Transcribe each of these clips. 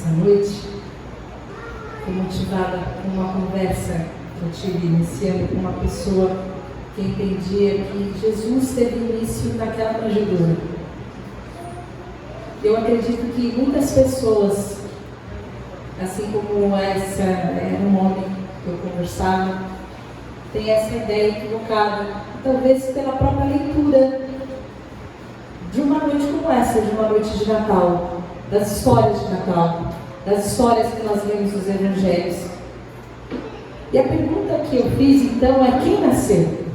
essa noite foi motivada por uma conversa que eu tive iniciando com uma pessoa que entendia que Jesus teve início naquela manjedoura. Eu acredito que muitas pessoas, assim como essa era um homem que eu conversava, tem essa ideia equivocada, talvez pela própria leitura de uma noite como essa, de uma noite de Natal, das histórias de Natal, das histórias que nós lemos nos Evangelhos. E a pergunta que eu fiz então é: quem nasceu?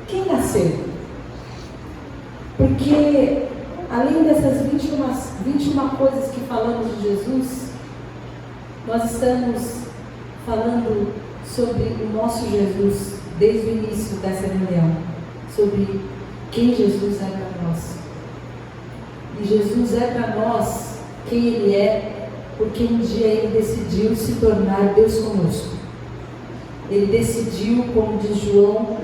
Quem nasceu? Porque além dessas 21 coisas que falamos de Jesus, nós estamos falando sobre o nosso Jesus desde o início dessa reunião, sobre quem Jesus é para nós. E Jesus é para nós quem Ele é, porque um dia Ele decidiu se tornar Deus conosco. Ele decidiu, como diz João,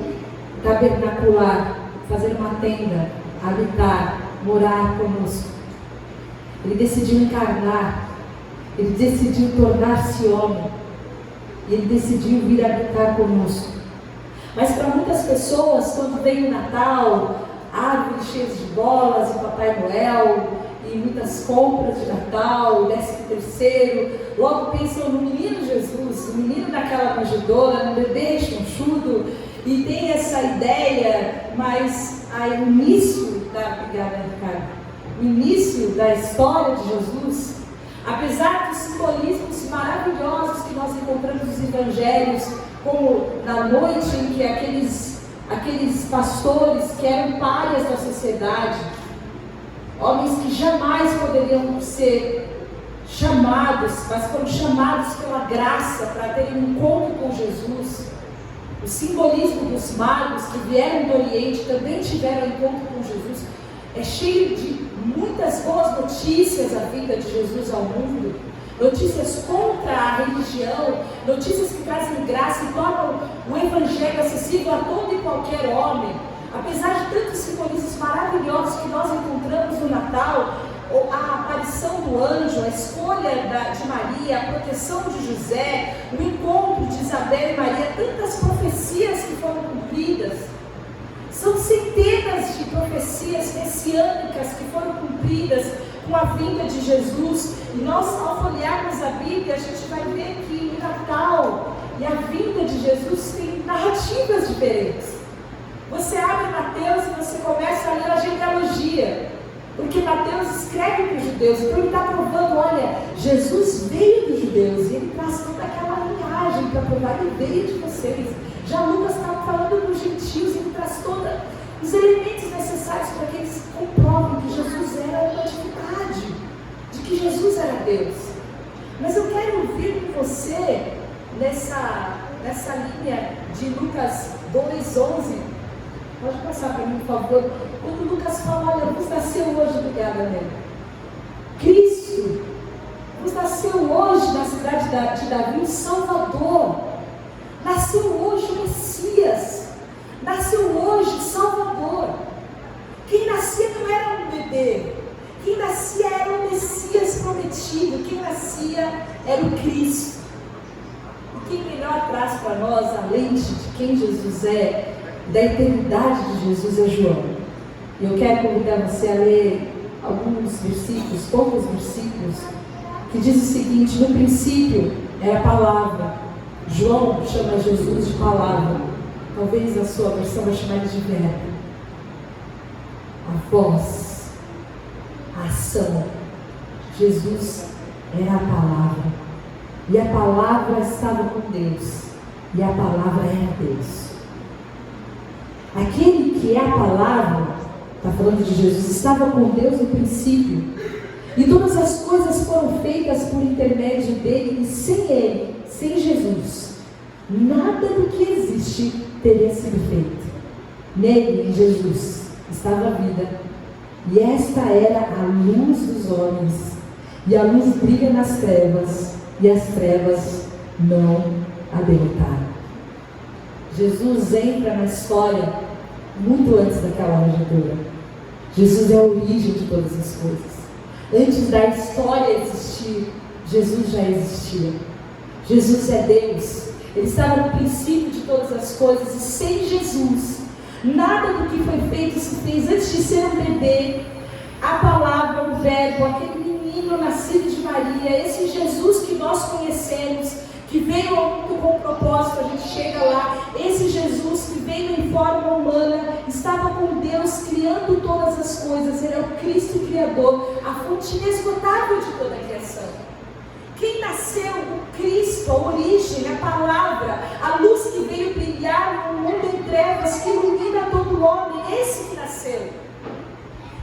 tabernacular, fazer uma tenda, habitar, morar conosco. Ele decidiu encarnar, Ele decidiu tornar-se homem, e Ele decidiu vir habitar conosco. Mas para muitas pessoas, quando vem o Natal, árvores cheias de bolas e Papai Noel, e muitas compras de Natal, 13º, logo pensam no menino Jesus, no menino daquela manjedoura, no bebê chonchudo, e tem essa ideia, mas o início da história de Jesus, apesar dos simbolismos maravilhosos que nós encontramos nos Evangelhos, como na noite em que aqueles pastores que eram párias da sociedade, homens que jamais poderiam ser chamados, mas foram chamados pela graça para terem um encontro com Jesus. O simbolismo dos magos que vieram do Oriente também tiveram encontro com Jesus. É cheio de muitas boas notícias a vinda de Jesus ao mundo, notícias contra a religião, notícias que trazem graça e tornam o Evangelho acessível a todo e qualquer homem. Apesar de tantos simbolismos maravilhosos que nós encontramos no Natal, a aparição do anjo, a escolha de Maria, a proteção de José, o encontro de Isabel e Maria, tantas profecias que foram cumpridas. São centenas de profecias messiânicas que foram cumpridas com a vinda de Jesus. E nós, ao folhearmos a Bíblia, a gente vai ver que o Natal e a vinda de Jesus têm narrativas diferentes. Você abre Mateus e você começa a ler a genealogia, porque Mateus escreve para os judeus, então ele está provando, olha, Jesus veio dos judeus, e ele traz toda aquela linhagem para provar, ele veio de vocês. Já Lucas está falando para os gentios, ele traz todos os elementos necessários para que eles comprovem que Jesus era uma divindade, de que Jesus era Deus. Mas eu quero ouvir com você, nessa linha de Lucas 2:11, pode passar para mim, por favor. Quando Lucas fala, olha, vos nasceu hoje, obrigada, Nélio, Cristo, vos nasceu hoje na cidade de Davi um Salvador, nasceu hoje o Messias, nasceu hoje o Salvador. Quem nascia não era um bebê, quem nascia era o Messias prometido, quem nascia era o Cristo. E quem melhor traz para nós a lente de quem Jesus é, da eternidade de Jesus, é João. E eu quero convidar você a ler alguns versículos, poucos versículos, que diz o seguinte: no princípio era a palavra. João chama Jesus de palavra. Talvez a sua versão vai chamar ele de verbo. A voz, a ação. Jesus era a palavra. E a palavra estava com Deus. E a palavra era Deus. Aquele que é a palavra, está falando de Jesus, estava com Deus no princípio. E todas as coisas foram feitas por intermédio dele, e sem ele, sem Jesus, nada do que existe teria sido feito. Nele, em Jesus, estava a vida, e esta era a luz dos homens. E a luz brilha nas trevas, e as trevas não a derrotaram. Jesus entra na história muito antes daquela manjedoura. Jesus é a origem de todas as coisas. Antes da história existir, Jesus já existia. Jesus é Deus. Ele estava no princípio de todas as coisas, e sem Jesus, nada do que foi feito se fez. Antes de ser um bebê, a palavra, o verbo, aquele menino nascido de Maria, esse Jesus que nós conhecemos, que veio ao mundo com um propósito, a gente chega lá, esse Jesus que veio em forma humana, estava com Deus criando todas as coisas. Ele é o Cristo Criador, a fonte inesgotável de toda a criação. Quem nasceu? O Cristo, a origem, a palavra, a luz que veio brilhar no mundo em trevas, que ilumina todo homem, esse que nasceu.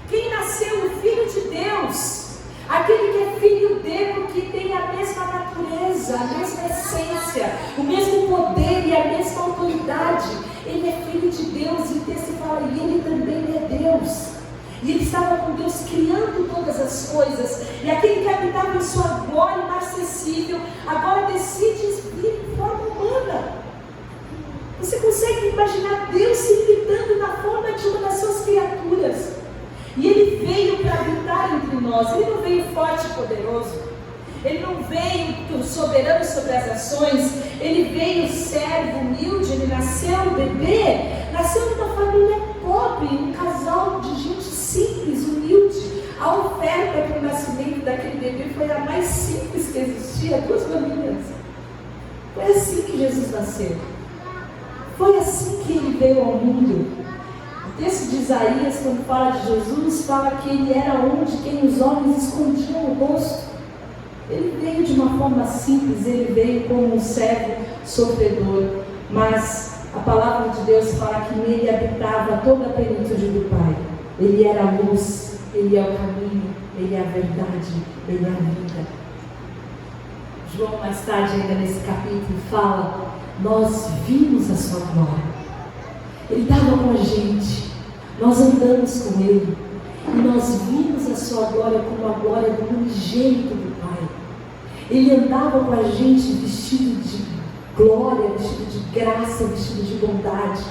Quem nasceu? O Filho de Deus, aquele que é filho dele, porque tem a mesma natureza, a mesma essência, o mesmo poder e a mesma autoridade. Ele é filho de Deus, e o texto fala, e ele também é Deus. E ele estava com Deus criando todas as coisas. E aquele que habitava em sua glória inacessível, agora decide vir em forma humana. Você consegue imaginar Deus se limitando na forma de uma das suas criaturas? E ele veio para habitar entre nós. Ele não veio forte e poderoso. Ele não veio soberano sobre as ações. Ele veio servo, humilde. Ele nasceu bebê. Nasceu numa família pobre, um casal de gente simples, humilde. A oferta para o nascimento daquele bebê foi a mais simples que existia, 2 famílias. Foi assim que Jesus nasceu. Foi assim que ele veio ao mundo. O texto de Isaías, quando fala de Jesus, fala que ele era onde quem os homens escondiam o rosto. Ele veio de uma forma simples, ele veio como um servo sofredor, mas a palavra de Deus fala que nele habitava toda a plenitude do Pai. Ele era a luz, ele é o caminho, ele é a verdade, ele é a vida. João, mais tarde, ainda nesse capítulo, fala: nós vimos a sua glória. Ele estava com a gente, nós andamos com ele, e nós vimos a sua glória como a glória do unigênito do Pai. Ele andava com a gente vestido de glória, vestido de graça, vestido de bondade.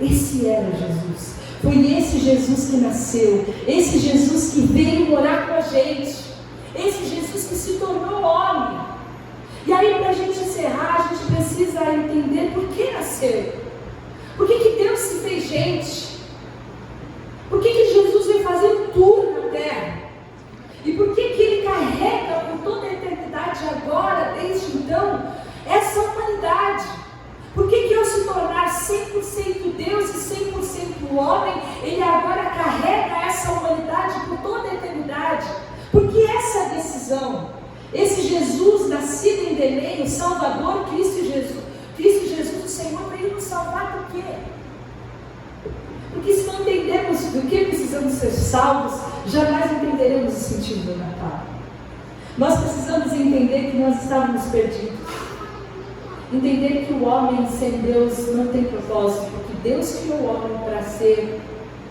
Esse era Jesus. Foi esse Jesus que nasceu, esse Jesus que veio morar com a gente, esse Jesus que se tornou homem. E aí, para a gente encerrar, a gente precisa entender por que nasceu. Por que Deus se fez gente? Por que Jesus veio fazer um tour na terra? E por que Ele carrega por toda a eternidade agora, desde então, essa humanidade? Por que ao se tornar 100% Deus e 100% homem, Ele agora carrega essa humanidade por toda a eternidade? Porque essa decisão, esse Jesus nascido em Belém, o Salvador, Cristo Jesus, o Senhor, veio nos salvar por quê? Porque se não entendemos do que precisamos ser salvos, jamais entenderemos o sentido do Natal. Nós precisamos entender que nós estávamos perdidos. Entender que o homem sem Deus não tem propósito, porque Deus criou o homem para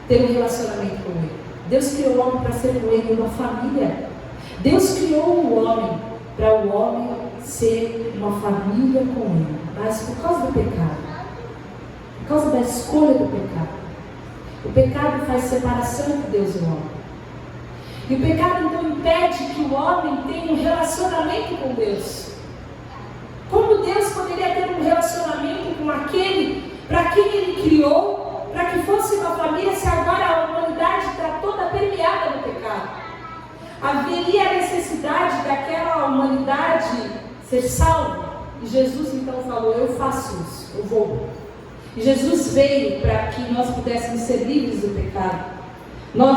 ter um relacionamento com Ele. Deus criou o homem para ser com Ele uma família. Deus criou o homem para o homem ser uma família com Ele. Mas por causa do pecado, por causa da escolha do pecado, o pecado faz separação entre Deus e o homem. E o pecado então impede que o homem tenha um relacionamento com Deus. Como Deus poderia ter um relacionamento com aquele para quem Ele criou, para que fosse uma família, se agora a humanidade está toda permeada no pecado? Haveria a necessidade daquela humanidade ser salva? E Jesus então falou: eu faço isso, eu vou. E Jesus veio para que nós pudéssemos ser livres do pecado.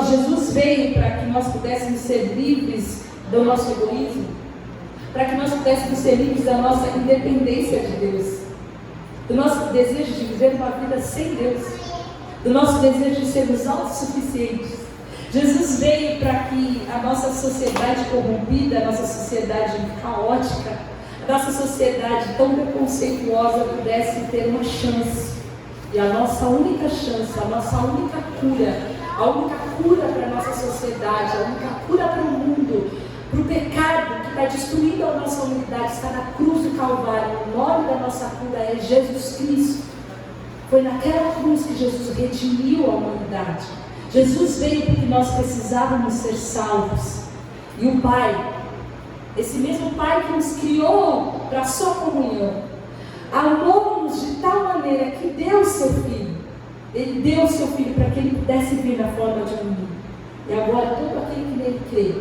Jesus veio para que nós pudéssemos ser livres do nosso egoísmo, para que nós pudéssemos ser livres da nossa independência de Deus, do nosso desejo de viver uma vida sem Deus, do nosso desejo de sermos autossuficientes. Jesus veio para que a nossa sociedade corrompida, a nossa sociedade caótica, a nossa sociedade tão preconceituosa pudesse ter uma chance. E a nossa única chance, a nossa única cura para a nossa sociedade, a única cura para o mundo, para o pecado que está destruindo a nossa humanidade, está na cruz do Calvário. O nome da nossa cura é Jesus Cristo. Foi naquela cruz que Jesus redimiu a humanidade. Jesus veio porque nós precisávamos ser salvos. E o Pai, esse mesmo Pai que nos criou para a sua comunhão, amou-nos de tal maneira que deu o seu Filho. Ele deu o seu Filho para que ele pudesse vir na forma de um menino. E agora todo aquele que nele crê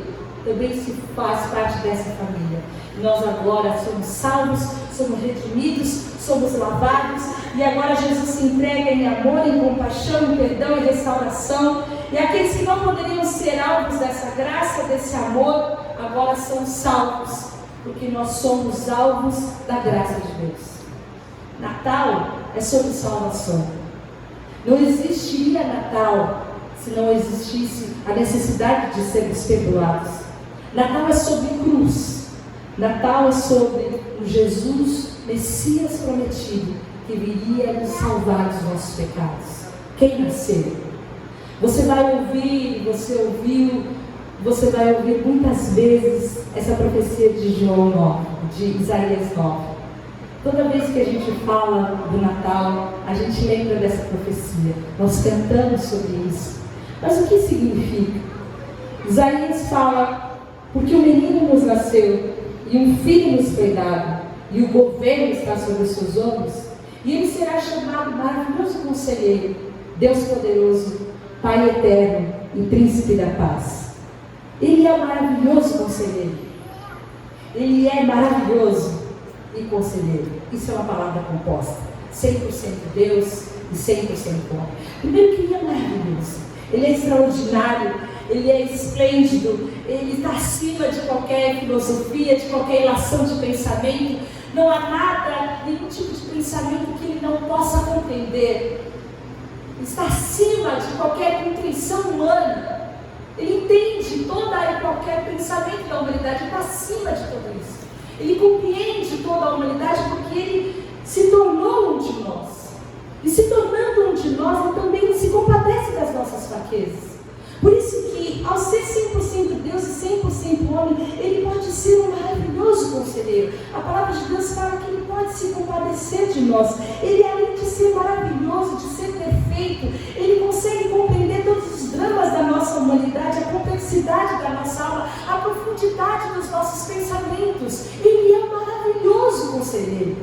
também se faz parte dessa família. Nós agora somos salvos, somos redimidos, somos lavados, e agora Jesus se entrega em amor, em compaixão, em perdão e restauração. E aqueles que não poderiam ser alvos dessa graça, desse amor, agora são salvos, porque nós somos alvos da graça de Deus. Natal é sobre salvação. Não existiria Natal se não existisse a necessidade de sermos perdoados. Natal é sobre cruz. Natal é sobre o Jesus, Messias prometido, que viria nos salvar dos nossos pecados. Quem nasceu? Você vai ouvir, você vai ouvir muitas vezes essa profecia de João 9, de Isaías 9. Toda vez que a gente fala do Natal, a gente lembra dessa profecia. Nós cantamos sobre isso. Mas o que significa? Isaías fala, porque um menino nos nasceu, e um filho nos foi dado, e o governo está sobre os seus ombros, e ele será chamado maravilhoso conselheiro, Deus poderoso, Pai eterno e príncipe da paz. Ele é maravilhoso conselheiro. Ele é maravilhoso e conselheiro. Isso é uma palavra composta. 100% Deus e 100% homem. Primeiro que ele é maravilhoso. Ele é extraordinário. Ele é esplêndido. Ele está acima de qualquer filosofia, de qualquer ilação de pensamento. Não há nada, nenhum tipo de pensamento que ele não possa compreender. Está acima de qualquer compreensão humana. Ele entende toda e qualquer pensamento da humanidade. Ele está acima de tudo isso. Ele compreende toda a humanidade porque ele se tornou um de nós. E se tornando um de nós, ele também se compadece das nossas fraquezas. Por isso que, ao ser 100% Deus e 100% homem, ele pode ser um maravilhoso conselheiro. A palavra de Deus fala que ele pode se compadecer de nós. Ele, além de ser maravilhoso, de ser perfeito, ele consegue compreender todos os dramas da nossa humanidade, a complexidade da nossa alma, a profundidade dos nossos pensamentos. Ele é um maravilhoso conselheiro.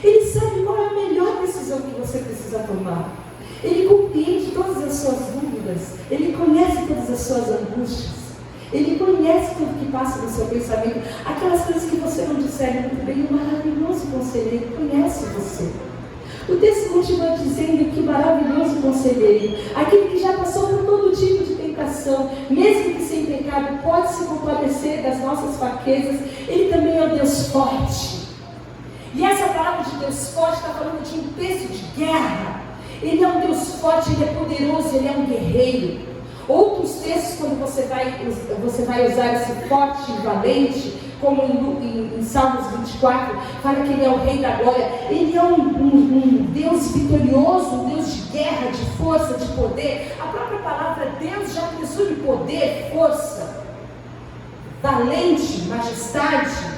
Ele sabe qual é a melhor decisão que você precisa tomar. Ele compreende todas as suas dúvidas. Ele conhece todas as suas angústias. Ele conhece tudo que passa no seu pensamento. Aquelas coisas que você não discerne muito bem. O maravilhoso conselheiro conhece você. O texto continua dizendo que o maravilhoso conselheiro, aquele que já passou por todo tipo de tentação, mesmo que sem pecado, pode se compadecer das nossas fraquezas. Ele também é o Deus forte. E essa palavra de Deus forte está falando de um texto de guerra. Ele é um Deus forte, ele é poderoso, ele é um guerreiro. Outros textos, quando você vai usar esse forte e valente, como em Salmos 24, fala que ele é o rei da glória. Ele é um Deus vitorioso, um Deus de guerra, de força, de poder. A própria palavra Deus já presume poder, força, valente, majestade.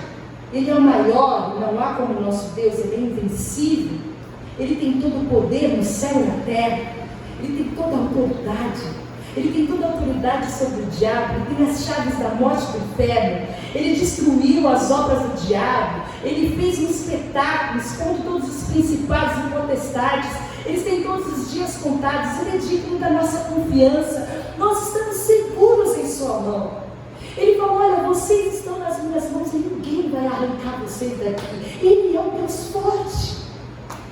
Ele é o maior, não há como o nosso Deus, ele é invencível. Ele tem todo o poder no céu e na terra. Ele tem toda a autoridade. Ele tem toda a autoridade sobre o diabo. Ele tem as chaves da morte e do inferno. Ele destruiu as obras do diabo. Ele fez um espetáculo, expondo todos os principados e potestades. Eles têm todos os dias contados. Ele é digno da nossa confiança. Nós estamos seguros em sua mão. Ele falou, olha, vocês estão nas minhas mãos e ninguém vai arrancar vocês daqui. Ele é um Deus forte.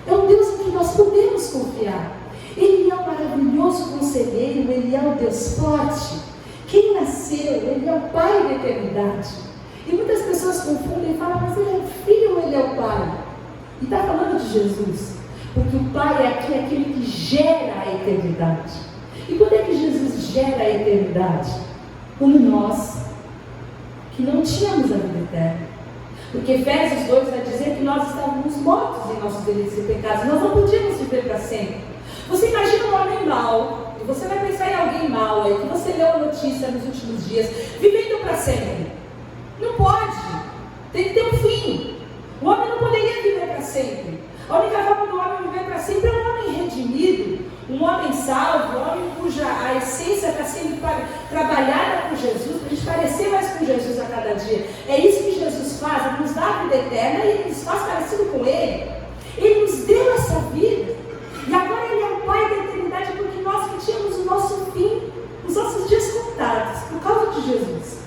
É um Deus em que nós podemos confiar. Ele é um maravilhoso conselheiro, ele é um Deus forte. Quem nasceu, ele é o Pai da eternidade. E muitas pessoas confundem e falam, mas ele é o Filho ou ele é o Pai? E está falando de Jesus. Porque o Pai é aquele que gera a eternidade. E quando é que Jesus gera a eternidade? Como nós, que não tínhamos a vida eterna. Porque Efésios 2 vai dizer que nós estávamos mortos em nossos delitos e pecados. Nós não podíamos viver para sempre. Você imagina um homem mau, e você vai pensar em alguém mau aí, que você leu a notícia nos últimos dias, vivendo para sempre. Não pode. Tem que ter um fim. O homem não poderia viver para sempre. A única forma do homem viver para sempre é um homem redimido, um homem salvo, um homem cuja a essência está sendo trabalhada por Jesus, para a gente parecer mais cada dia. É isso que Jesus faz, Ele nos dá a vida eterna e Ele nos faz parecido com Ele. Ele nos deu essa vida. E agora Ele é o Pai da eternidade, porque nós que tínhamos o nosso fim, os nossos dias contados, por causa de Jesus.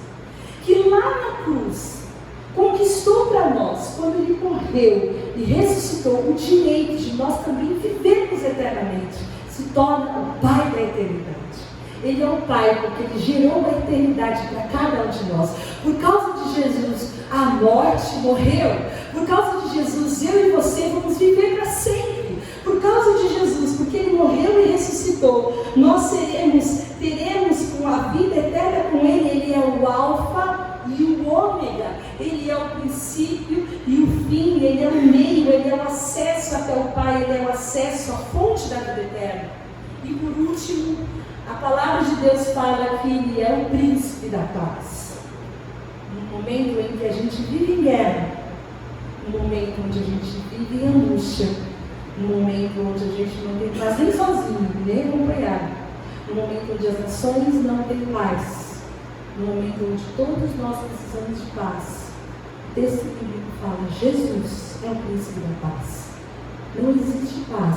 Que lá na cruz, conquistou para nós, quando Ele morreu e ressuscitou, o direito de nós também vivermos eternamente. Se torna o Pai da eternidade. Ele é o Pai porque Ele gerou uma eternidade para cada um de nós. Por causa de Jesus, a morte morreu. Por causa de Jesus, eu e você vamos viver para sempre. Por causa de Jesus, porque Ele morreu e ressuscitou, nós teremos com a vida eterna com Ele. Ele é o Alfa e o Ômega. Ele é o princípio e o fim. Ele é o meio, Ele é o acesso até o Pai. Ele é o acesso à fonte da vida eterna. E por último, a palavra de Deus fala que Ele é o príncipe da paz. No momento em que a gente vive em guerra, no momento onde a gente vive em angústia, no momento onde a gente não tem paz nem sozinho, nem acompanhado, no momento onde as nações não têm paz, no momento onde todos nós precisamos de paz, desse livro fala: Jesus é o príncipe da paz. Não existe paz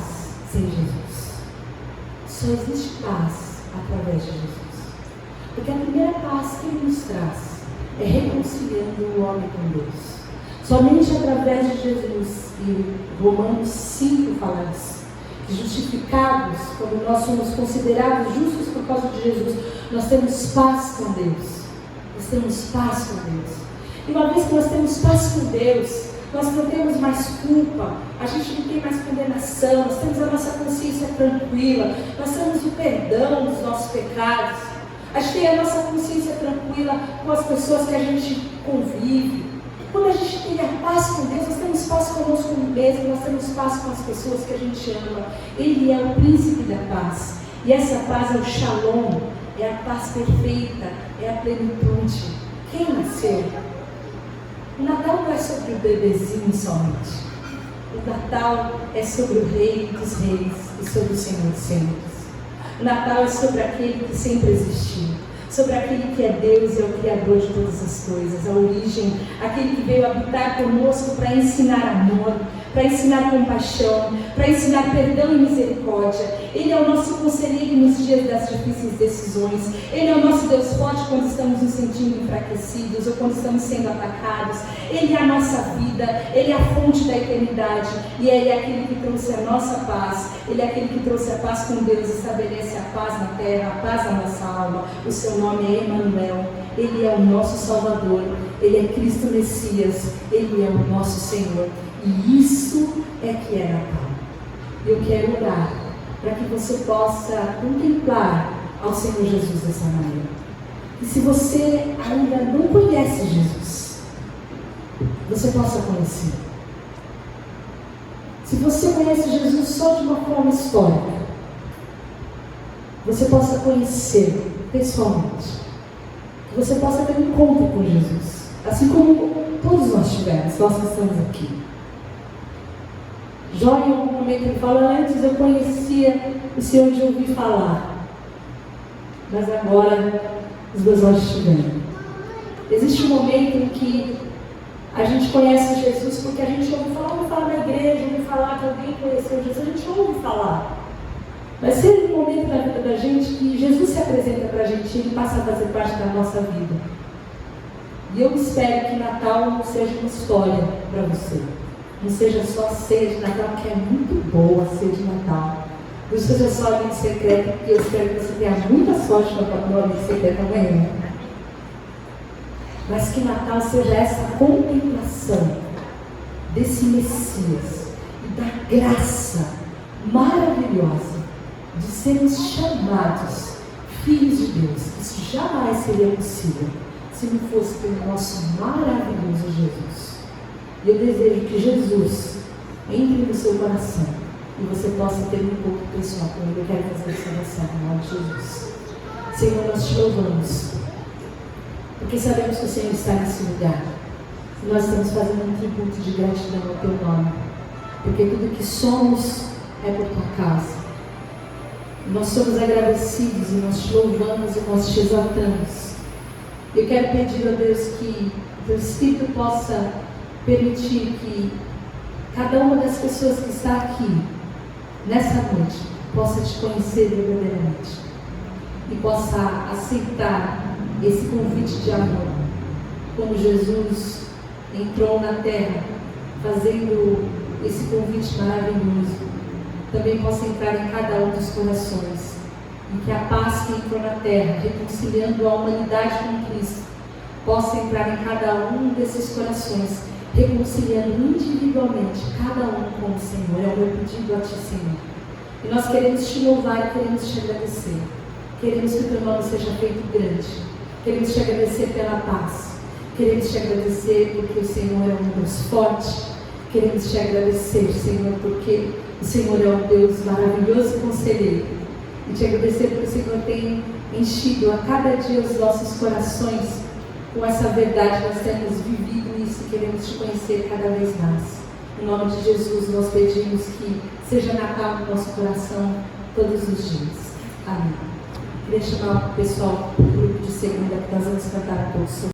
sem Jesus. Só existe paz através de Jesus. Porque a primeira paz que Ele nos traz é reconciliando o homem com Deus. Somente através de Jesus, e Romanos 5 fala isso, que justificados, quando nós somos considerados justos por causa de Jesus, nós temos paz com Deus. Nós temos paz com Deus. E uma vez que nós temos paz com Deus, nós não temos mais culpa, a gente não tem mais condenação, nós temos a nossa consciência tranquila, nós temos o perdão dos nossos pecados, a gente tem a nossa consciência tranquila com as pessoas que a gente convive. Quando a gente tem a paz com Deus, nós temos paz conosco mesmo, nós temos paz com as pessoas que a gente ama. Ele é o príncipe da paz. E essa paz é o shalom, é a paz perfeita, é a plenitude. Quem nasceu? O Natal não é sobre o bebezinho somente. O Natal é sobre o Rei dos Reis e sobre o Senhor dos Senhores. O Natal é sobre aquele que sempre existiu, sobre aquele que é Deus e é o Criador de todas as coisas, a origem, aquele que veio habitar conosco para ensinar amor, para ensinar compaixão, para ensinar perdão e misericórdia. Ele é o nosso conselheiro nos dias das difíceis decisões. Ele é o nosso Deus forte quando estamos nos sentindo enfraquecidos ou quando estamos sendo atacados. Ele é a nossa vida, Ele é a fonte da eternidade e Ele é aquele que trouxe a nossa paz. Ele é aquele que trouxe a paz com Deus, estabelece a paz na terra, a paz na nossa alma. O seu nome é Emanuel. Ele é o nosso Salvador, Ele é Cristo Messias, Ele é o nosso Senhor. E isso é que é Natal. Eu quero orar para que você possa contemplar ao Senhor Jesus dessa maneira. E se você ainda não conhece Jesus, você possa conhecer. Se você conhece Jesus só de uma forma histórica, você possa conhecer pessoalmente. Que você possa ter um encontro com Jesus, assim como todos nós tivemos, nós que estamos aqui. Jó, em algum momento, ele fala: antes eu conhecia o Senhor de ouvir falar, mas agora os meus olhos te veem. Existe um momento em que a gente conhece Jesus porque a gente ouve falar na igreja, ouve falar que alguém conheceu Jesus, a gente ouve falar. Mas sempre um momento na vida da gente que Jesus se apresenta para a gente e Ele passa a fazer parte da nossa vida. E eu espero que Natal não seja uma história para você. Não seja só a ceia de Natal, que é muito boa a ceia de Natal. Não seja só amigo secreto, porque eu espero que você tenha muita sorte no amigo secreto amanhã. Mas que Natal seja essa contemplação desse Messias e da graça maravilhosa de sermos chamados filhos de Deus. Isso jamais seria possível se não fosse pelo nosso maravilhoso Jesus. E eu desejo que Jesus entre no seu coração e você possa ter um pouco pessoal com Ele. Eu quero fazer essa oração em nome de Jesus. Senhor, nós te louvamos, porque sabemos que o Senhor está nesse lugar. E nós estamos fazendo um tributo de gratidão ao teu nome, porque tudo que somos é por tua causa. Nós somos agradecidos e nós te louvamos e nós te exaltamos. Eu quero pedir a Deus que o Teu Espírito possa permitir que cada uma das pessoas que está aqui, nessa noite, possa Te conhecer verdadeiramente e possa aceitar esse convite de amor, como Jesus entrou na terra, fazendo esse convite maravilhoso, também possa entrar em cada um dos corações, e que a paz que entrou na terra, reconciliando a humanidade com Cristo, possa entrar em cada um desses corações, reconciliando individualmente cada um com o Senhor. É o meu pedido a Ti, Senhor. E nós queremos Te louvar e queremos Te agradecer. Queremos que o Teu nome seja feito grande. Queremos Te agradecer pela paz. Queremos Te agradecer porque o Senhor é um Deus forte. Queremos Te agradecer, Senhor, porque o Senhor é um Deus maravilhoso e conselheiro. E Te agradecer porque o Senhor tem enchido a cada dia os nossos corações com essa verdade. Nós temos vivido isso e queremos Te conhecer cada vez mais. Em nome de Jesus, nós pedimos que seja Natal no nosso coração todos os dias. Amém. Queria chamar o pessoal do grupo de segunda que nós vamos cantar um pouco sobre